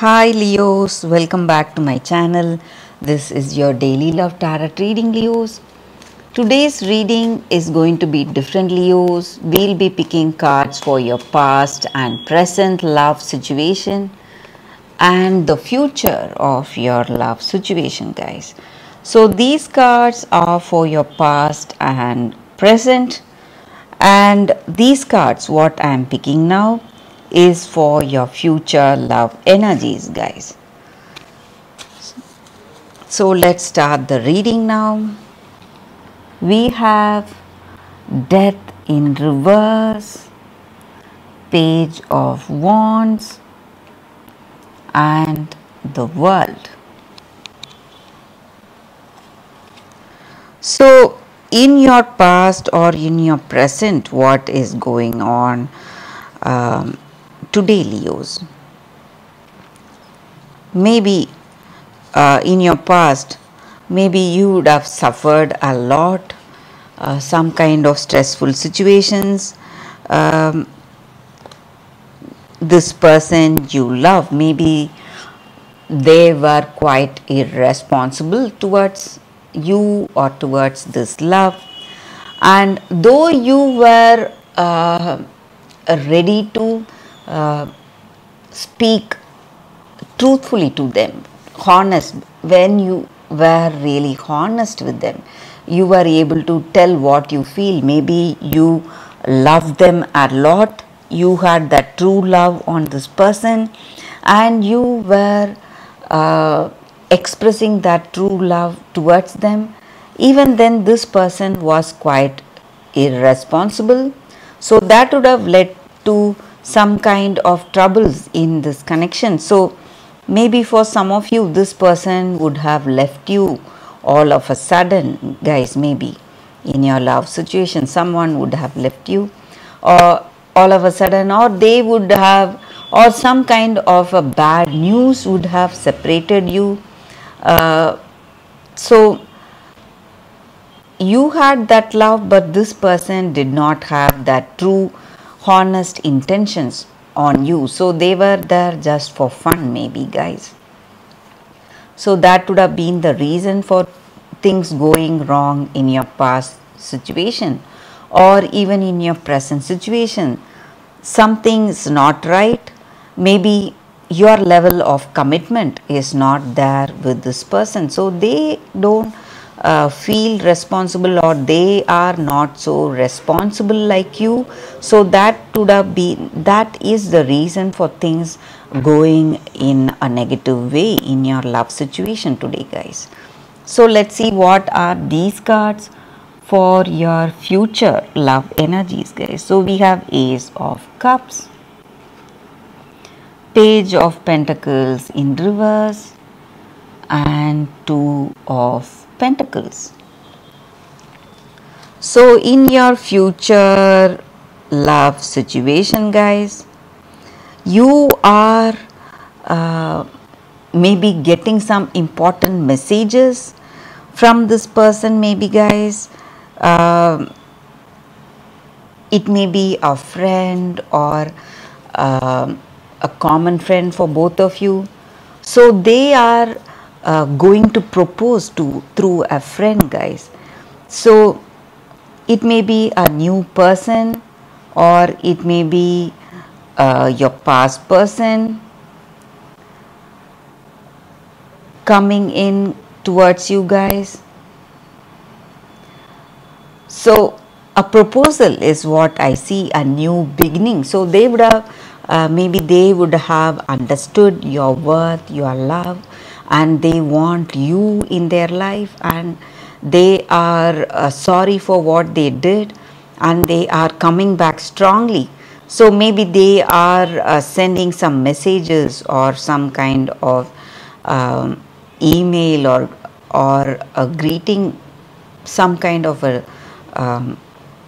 Hi Leos, welcome back to my channel. This is your daily love tarot reading, Leos. Today's reading is going to be different, Leos. We'll be picking cards for your past and present love situation and the future of your love situation, guys. So these cards are for your past and present, and these cards what I am picking now is for your future love energies, guys. So let's start the reading now. We have Death in reverse, Page of Wands, and the World. So in your past or in your present, what is going on today, Leos? Maybe in your past, maybe you would have suffered a lot, some kind of stressful situations. Um, this person you love, maybe they were quite irresponsible towards you or towards this love, and though you were ready to speak truthfully to them, honest, when you were really honest with them, you were able to tell what you feel. Maybe you loved them a lot, you had that true love on this person, and you were expressing that true love towards them. Even then, this person was quite irresponsible, so that would have led to some kind of troubles in this connection. So maybe for some of you, this person would have left you all of a sudden, guys. Maybe in your love situation, someone would have left you, or all of a sudden, or they would have, or some kind of a bad news would have separated you. So you had that love, but this person did not have that true, honest intentions on you. So they were there just for fun, maybe, guys. So that would have been the reason for things going wrong in your past situation or even in your present situation. Something's not right. Maybe your level of commitment is not there with this person, so they don't feel responsible, or they are not so responsible like you. So that would have been, that is the reason for things going in a negative way in your love situation today, guys. So let's see what are these cards for your future love energies, guys. So we have Ace of Cups, Page of Pentacles in reverse, and Two of Pentacles. So in your future love situation, guys, you are maybe getting some important messages from this person, maybe, guys. It may be a friend or a common friend for both of you. So they are going to propose to through a friend, guys. So it may be a new person, or it may be your past person coming in towards you, guys. So a proposal is what I see, a new beginning. So they would have maybe they would have understood your worth, your love, and they want you in their life, and they are sorry for what they did, and they are coming back strongly. So maybe they are sending some messages or some kind of email or a greeting, some kind of a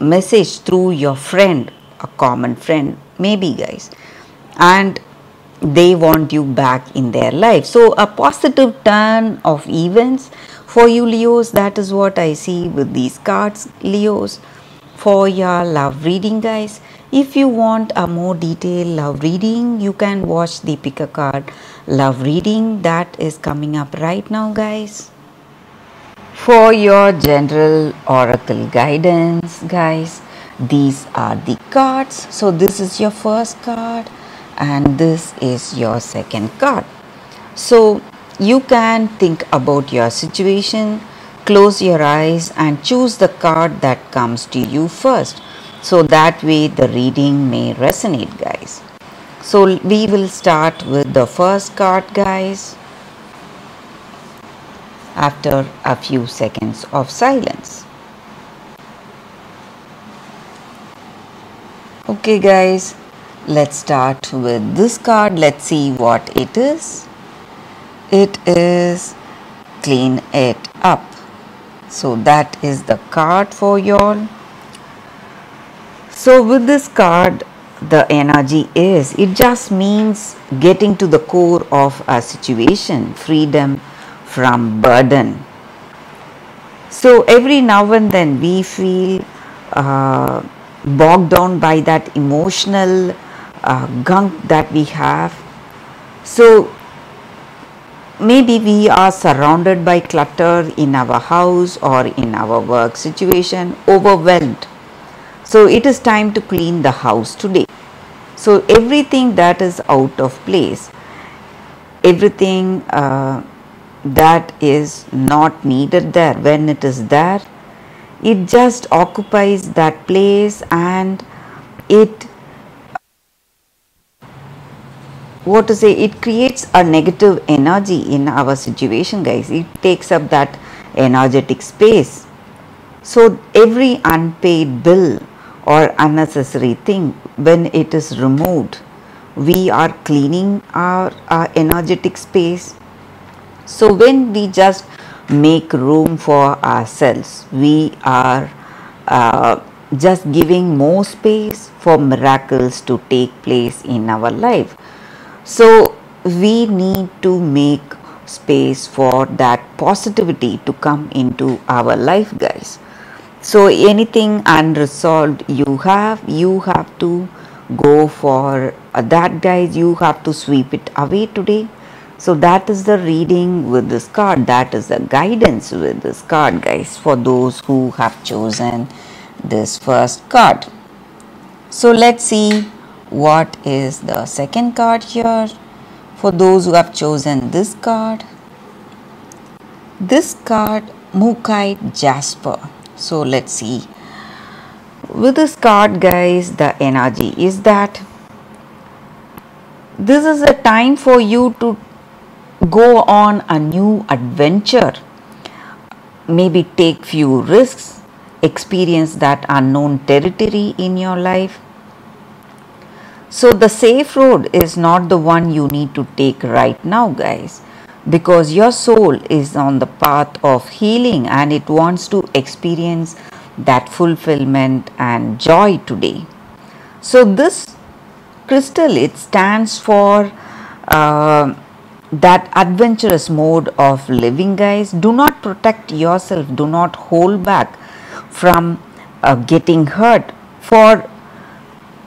message through your friend, a common friend, maybe, guys, and they want you back in their life. So a positive turn of events for you, Leos. That is what I see with these cards, Leos, for your love reading, guys. If you want a more detailed love reading, you can watch the pick a card love reading that is coming up right now, guys. For your general oracle guidance, guys, these are the cards. So this is your first card and this is your second card. So you can think about your situation, close your eyes and choose the card that comes to you first. So that way the reading may resonate, guys. So we will start with the first card, guys, after a few seconds of silence. Okay, guys, let's start with this card. Let's see what it is. It is clean it up. So that is the card for y'all. So with this card, the energy is, it just means getting to the core of a situation, freedom from burden. So every now and then we feel bogged down by that emotional gunk that we have. So maybe we are surrounded by clutter in our house or in our work situation, overwhelmed. So it is time to clean the house today. So everything that is out of place, everything that is not needed there, when it is there, it just occupies that place and it, it creates a negative energy in our situation, guys. It takes up that energetic space. So every unpaid bill or unnecessary thing, when it is removed, we are cleaning our energetic space. So when we just make room for ourselves, we are just giving more space for miracles to take place in our life. So we need to make space for that positivity to come into our life, guys. So anything unresolved you have to go for that, guys. You have to sweep it away today. So that is the reading with this card. That is the guidance with this card, guys, for those who have chosen this first card. So let's see what is the second card here for those who have chosen this card. This card, Mookaite Jasper. So let's see. With this card, guys, the energy is that this is a time for you to go on a new adventure. Maybe take few risks, experience that unknown territory in your life. So the safe road is not the one you need to take right now, guys, because your soul is on the path of healing and it wants to experience that fulfillment and joy today. So this crystal, it stands for that adventurous mode of living, guys. Do not protect yourself, do not hold back from getting hurt, for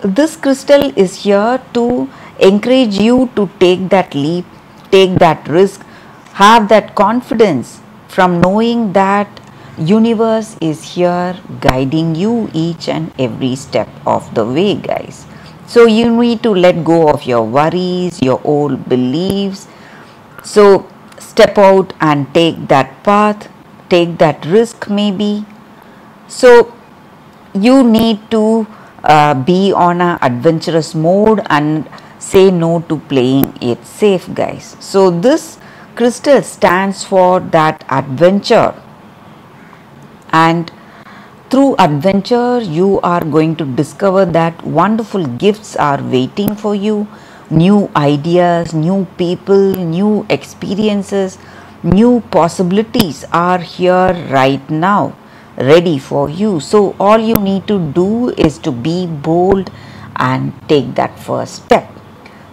this crystal is here to encourage you to take that leap, take that risk, have that confidence from knowing that universe is here guiding you each and every step of the way, guys. So you need to let go of your worries, your old beliefs. So step out and take that path, take that risk maybe. So you need to be on a adventurous mode and say no to playing it safe, guys. So this crystal stands for that adventure, and through adventure you are going to discover that wonderful gifts are waiting for you, new ideas, new people, new experiences, new possibilities are here right now ready for you. So all you need to do is to be bold and take that first step.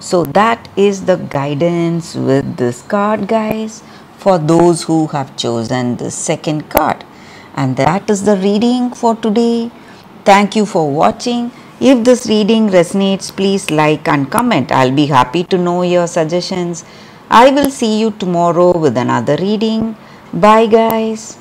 So that is the guidance with this card, guys, for those who have chosen the second card. And that is the reading for today. Thank you for watching. If this reading resonates, please like and comment. I'll be happy to know your suggestions. I will see you tomorrow with another reading. Bye guys.